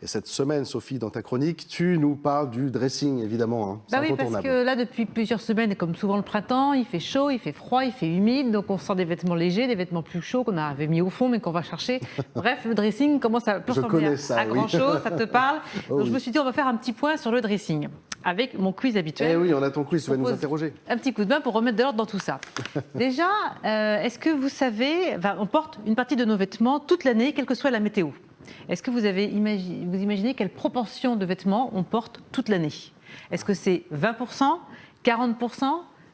Et cette semaine, Sophie, dans ta chronique, tu nous parles du dressing, évidemment. Hein. Bah oui, parce que là, depuis plusieurs semaines, comme souvent le printemps, il fait chaud, il fait froid, il fait humide, donc on sort des vêtements légers, des vêtements plus chauds qu'on avait mis au fond, mais qu'on va chercher. Bref, le dressing commence à ressembler à grand-chose, ça te parle. Oh, donc je me suis dit, on va faire un petit point sur le dressing, avec mon quiz habituel. Eh oui, on a ton quiz, tu vas nous interroger. Un petit coup de main pour remettre de l'ordre dans tout ça. Déjà, est-ce que vous savez, on porte une partie de nos vêtements toute l'année, quelle que soit la météo. Est-ce que vous imaginez quelle proportion de vêtements on porte toute l'année? Est-ce que c'est 20%, 40%,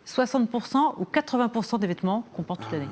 60% ou 80% des vêtements qu'on porte toute l'année?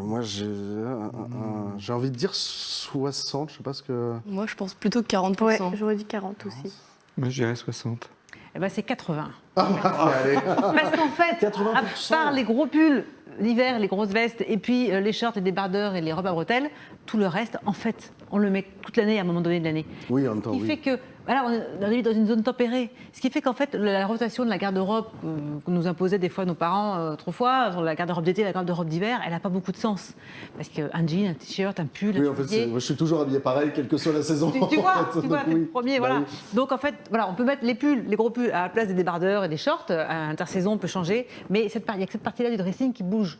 Moi, j'ai envie de dire 60, je sais pas ce que... Moi, je pense plutôt 40%. Ouais, j'aurais dit 40 aussi. Moi, je dirais 60. Eh ben, c'est 80. Allez. Parce qu'en fait, 80%. à part les gros pulls l'hiver, les grosses vestes, et puis les shorts, les débardeurs et les robes à bretelles, tout le reste, en fait, on le met toute l'année à un moment donné de l'année. Oui, en même temps, Ce qui fait que, voilà, on arrive dans une zone tempérée. Ce qui fait qu'en fait, la rotation de la garde-robe que nous imposaient des fois nos parents autrefois, sur la garde-robe d'été, la garde-robe d'hiver, elle n'a pas beaucoup de sens. Parce qu'un jean, un t-shirt, un pull, Oui, un en fait, soulier, moi, je suis toujours habillé pareil, quelle que soit la saison. tu vois, en fait. t'es le premier, Bah voilà. oui. Donc en fait, voilà, on peut mettre les pulls, les gros pulls à la place des débardeurs et des shorts. À intersaison, on peut changer, mais il y a que cette partie-là du dressing qui bouge,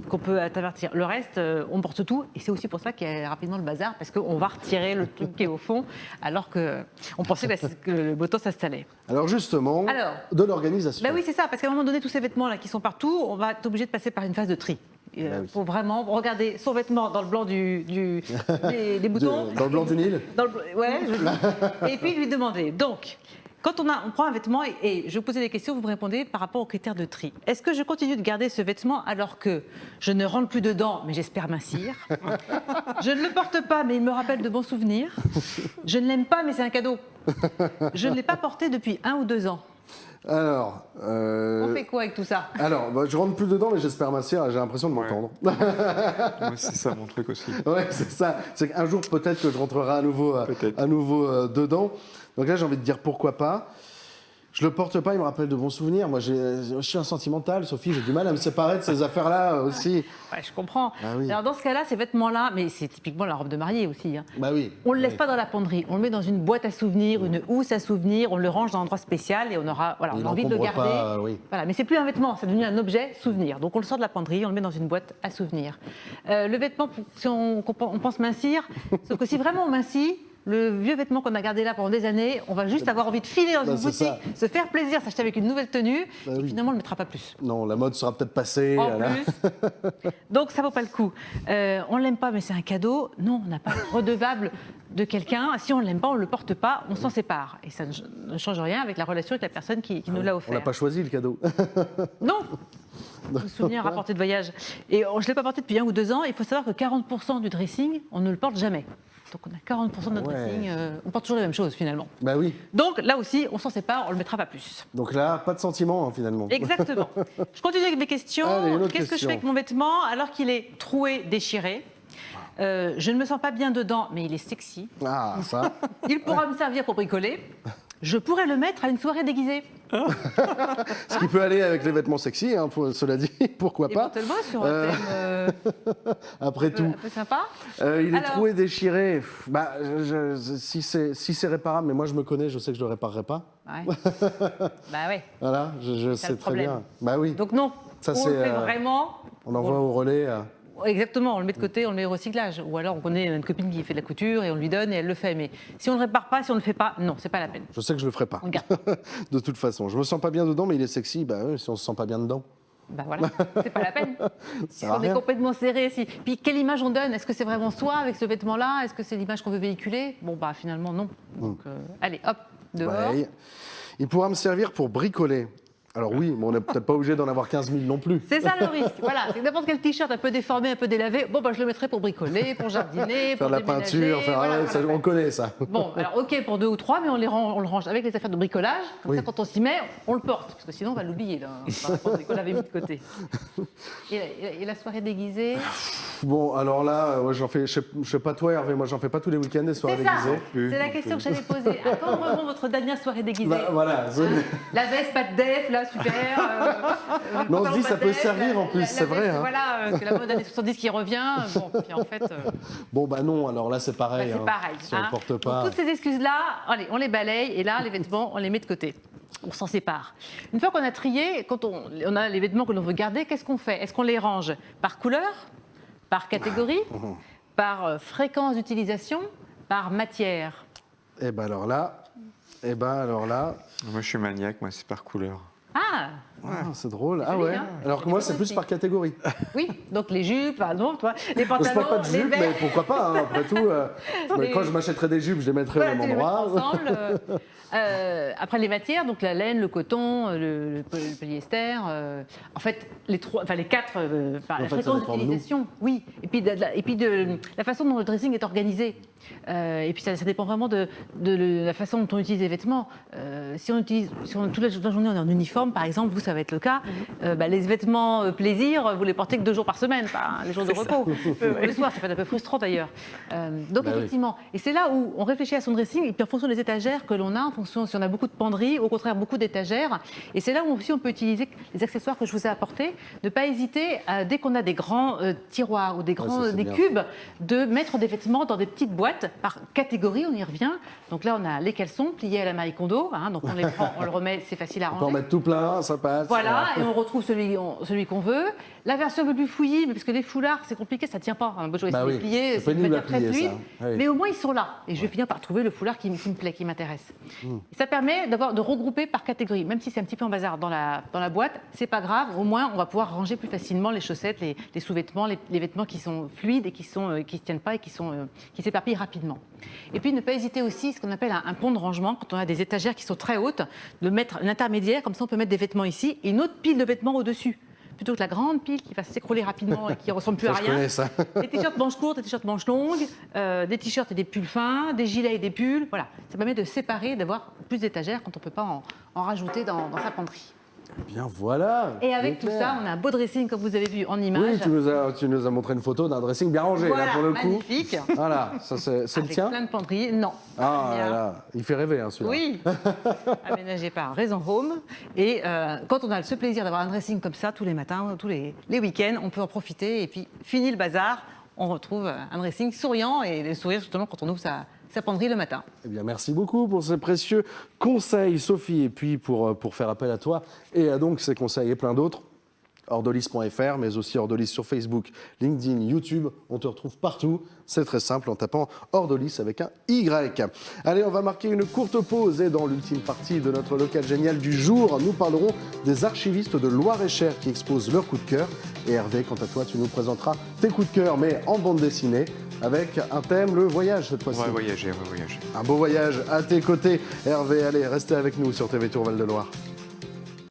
qu'on peut avertir. Le reste, on porte tout, et c'est aussi pour ça qu'il y a rapidement le bazar, parce qu'on va retirer le truc qui est au fond, alors qu'on pensait que le beau temps s'installait. Alors justement, de l'organisation. Ben oui, c'est ça, parce qu'à un moment donné, tous ces vêtements-là qui sont partout, on va être obligé de passer par une phase de tri. Pour vraiment regarder son vêtement dans le blanc des boutons. Dans le blanc du Nil. Et puis lui demander. Donc, quand on prend un vêtement et je vous posais des questions, vous me répondez par rapport aux critères de tri. Est-ce que je continue de garder ce vêtement alors que je ne rentre plus dedans, mais j'espère mincir? Je ne le porte pas, mais il me rappelle de bons souvenirs. Je ne l'aime pas, mais c'est un cadeau. Je ne l'ai pas porté depuis 1 ou 2 ans. Alors, on fait quoi avec tout ça? Alors, je rentre plus dedans, mais j'espère mincir, j'ai l'impression de m'entendre. Moi, c'est ça mon truc aussi. Ouais, c'est ça. C'est qu'un jour, peut-être que je rentrerai à nouveau dedans. Donc là, j'ai envie de dire pourquoi pas. Je le porte pas, il me rappelle de bons souvenirs. Moi, je suis un sentimental, Sophie, j'ai du mal à me séparer de ces affaires-là aussi. Ouais, je comprends. Ah oui. Alors dans ce cas-là, ces vêtements-là, mais c'est typiquement la robe de mariée aussi. Hein. Bah oui. On ne le laisse pas dans la penderie, on le met dans une boîte à souvenirs, une housse à souvenirs, on le range dans un endroit spécial et on aura, voilà, on a envie de le garder. Pas, oui. Voilà, mais c'est plus un vêtement, c'est devenu un objet souvenir. Donc on le sort de la penderie, on le met dans une boîte à souvenirs. Le vêtement, si on pense mincir, sauf que si vraiment on mincit, le vieux vêtement qu'on a gardé là pendant des années, on va juste avoir envie de filer dans une boutique, se faire plaisir, s'acheter avec une nouvelle tenue, et finalement on ne le mettra pas plus. Non, la mode sera peut-être passée. En plus. Donc ça vaut pas le coup. On l'aime pas, mais c'est un cadeau. Non, on n'a pas redevable de quelqu'un. Si on l'aime pas, on le porte pas, on s'en sépare. Et ça ne change rien avec la relation avec la personne qui nous l'a offert. On n'a pas choisi le cadeau. Non. Je me souviens rapporté de voyage. Et je ne l'ai pas porté depuis 1 ou 2 ans. Il faut savoir que 40% du dressing, on ne le porte jamais. Donc on a 40% de notre dressing, on porte toujours les mêmes choses finalement. Bah oui. Donc là aussi, on s'en sépare, on ne le mettra pas plus. Donc là, pas de sentiment hein, finalement. Exactement. Je continue avec mes questions. Qu'est-ce que je fais avec mon vêtement alors qu'il est troué, déchiré? Je ne me sens pas bien dedans, mais il est sexy. Ah, ça. Il pourra me servir pour bricoler. Je pourrais le mettre à une soirée déguisée. Ce qui peut aller avec les vêtements sexy, hein, cela dit, pourquoi pas. Éventuellement sur un thème Après tout. un peu sympa. Il est troué, déchiré. Bah, si c'est réparable, mais moi je me connais, je sais que je ne le réparerai pas. Ouais. Bah ouais. Voilà, je sais très bien. Bah oui. Donc non, ça, on le fait vraiment. On envoie au relais. Exactement, on le met de côté, on le met au recyclage. Ou alors on connaît une copine qui fait de la couture et on lui donne et elle le fait. Mais si on ne le répare pas, si on ne le fait pas, non, c'est pas la peine. Je sais que je le ferai pas. On garde. De toute façon, je me sens pas bien dedans, mais il est sexy. Bah oui, si on se sent pas bien dedans. Ben voilà, c'est pas la peine. Si on est complètement serré. Puis quelle image on donne? Est-ce que c'est vraiment soi avec ce vêtement-là? Est-ce que c'est l'image qu'on veut véhiculer? Bon bah finalement non. Donc allez, hop, dehors. Ouais. Il pourra me servir pour bricoler. Alors oui, mais on n'est peut-être pas obligé d'en avoir 15 000 non plus. C'est ça le risque, voilà. C'est n'importe quel t-shirt un peu déformé, un peu délavé. Bon, bah, je le mettrai pour bricoler, pour jardiner, faire pour la déménager, peinture, faire... voilà, ça, on connaît ça. Bon, alors ok pour 2 ou 3, mais on le range avec les affaires de bricolage. Comme ça, quand on s'y met, on le porte. Parce que sinon, on va l'oublier, là. On l'avait mis de côté. Et la soirée déguisée? Bon, alors là, j'en fais, je sais pas toi Hervé, moi j'en fais pas tous les week-ends des soirées déguisées. C'est la question que j'allais poser. À quand vraiment votre dernière soirée déguisée? Bah, voilà. La veste, pas de def, là, super. Mais on se dit, ça peut servir en plus, c'est vrai. Hein. Voilà, c'est la mode années 70 qui revient. Bon, puis en fait. Bon, bah non, alors là, c'est pareil. C'est pareil. Si on ne porte pas. Donc, toutes ces excuses-là, allez, on les balaye et là, les vêtements, on les met de côté. On s'en sépare. Une fois qu'on a trié, quand on a les vêtements que l'on veut garder, qu'est-ce qu'on fait? Est-ce qu'on les range par couleur, par catégorie, par fréquence d'utilisation, par matière? Eh ben alors là. Moi, je suis maniaque, moi, c'est par couleur. Ah, Ah, c'est drôle. Ah joli, ouais. hein. Alors que moi, c'est plus par catégorie. oui, donc les jupes, non, toi, les Je pantalons, parle pas de les jupe, mais verres. pourquoi pas, hein, après tout. Quand je m'achèterai des jupes, je les mettrai Voilà, au tu même les mets endroit. ensemble. Après les matières, donc la laine, le coton, le polyester. En fait, les quatre, par En la fait, ça fréquence dépend de nous. d'utilisation, oui. Et puis de la façon dont le dressing est organisé. Et puis ça dépend vraiment de la façon dont on utilise les vêtements. Si on toute la journée on est en uniforme, par exemple, vous ça va être le cas. Les vêtements plaisir, vous les portez que 2 jours par semaine, pas les jours de repos. Le soir, ça peut être un peu frustrant d'ailleurs. Donc Bah oui. effectivement, et c'est là où on réfléchit à son dressing et puis en fonction des étagères que l'on a, en fonction si on a beaucoup de penderies, au contraire beaucoup d'étagères. Et c'est là où aussi on peut utiliser les accessoires que je vous ai apportés. Ne pas hésiter, dès qu'on a des grands tiroirs ou des bien. cubes, de mettre des vêtements dans des petites boîtes par catégorie. On y revient. Donc là, on a les caleçons pliés à la Marie Kondo. Donc on les prend, on le remet, c'est facile à On peut en ranger. mettre tout plein, ça passe. Voilà, et on retrouve celui qu'on veut. La version un peu plus fouillie, mais parce que les foulards, c'est compliqué, ça ne tient pas. Moi, je vais Bah essayer de oui, plier, c'est pénible une à matière très plier, fluide. ça. Oui. Mais au moins, ils sont là. Et je vais finir par trouver le foulard qui me plaît, qui m'intéresse. Et ça permet de regrouper par catégorie. Même si c'est un petit peu en bazar dans la boîte, c'est pas grave. Au moins, on va pouvoir ranger plus facilement les chaussettes, les sous-vêtements, les vêtements qui sont fluides et qui ne se tiennent pas et qui s'éparpillent rapidement. Et puis, ne pas hésiter aussi, ce qu'on appelle un pont de rangement, quand on a des étagères qui sont très hautes, de mettre un intermédiaire, comme ça on peut mettre des vêtements ici et une autre pile de vêtements au-dessus. Plutôt que la grande pile qui va s'écrouler rapidement et qui ne ressemble plus à Ça, je rien. connais ça. Des t-shirts manches courtes, des t-shirts manches longues, des t-shirts et des pulls fins, des gilets et des pulls. Voilà, ça permet de séparer, d'avoir plus d'étagères quand on ne peut pas en rajouter dans sa penderie. Bien voilà. Et avec c'est tout clair. ça, on a un beau dressing comme vous avez vu en image. Oui, tu nous as montré une photo d'un dressing bien rangé, Voilà, là, pour le coup. magnifique. Voilà, ça c'est le Avec tien. plein de penderies. Non. Ah Bien. là, il fait rêver, hein, celui-là. Oui, aménagé par Raison Home. Et quand on a ce plaisir d'avoir un dressing comme ça tous les matins, tous les week-ends, on peut en profiter. Et puis, fini le bazar, on retrouve un dressing souriant et le sourire justement quand on ouvre sa penderie le matin. Eh bien, merci beaucoup pour ces précieux conseils, Sophie. Et puis, pour faire appel à toi et à donc ces conseils et plein d'autres, ordolis.fr, mais aussi Ordolis sur Facebook, LinkedIn, YouTube. On te retrouve partout. C'est très simple en tapant Ordolis avec un Y. Allez, on va marquer une courte pause et dans l'ultime partie de notre local génial du jour, nous parlerons des archivistes de Loir-et-Cher qui exposent leurs coups de cœur. Et Hervé, quant à toi, tu nous présenteras tes coups de cœur, mais en bande dessinée, avec un thème, le voyage cette fois-ci. On va voyager, on va voyager. Un beau voyage à tes côtés. Hervé, allez, restez avec nous sur TV Tour Val de Loire.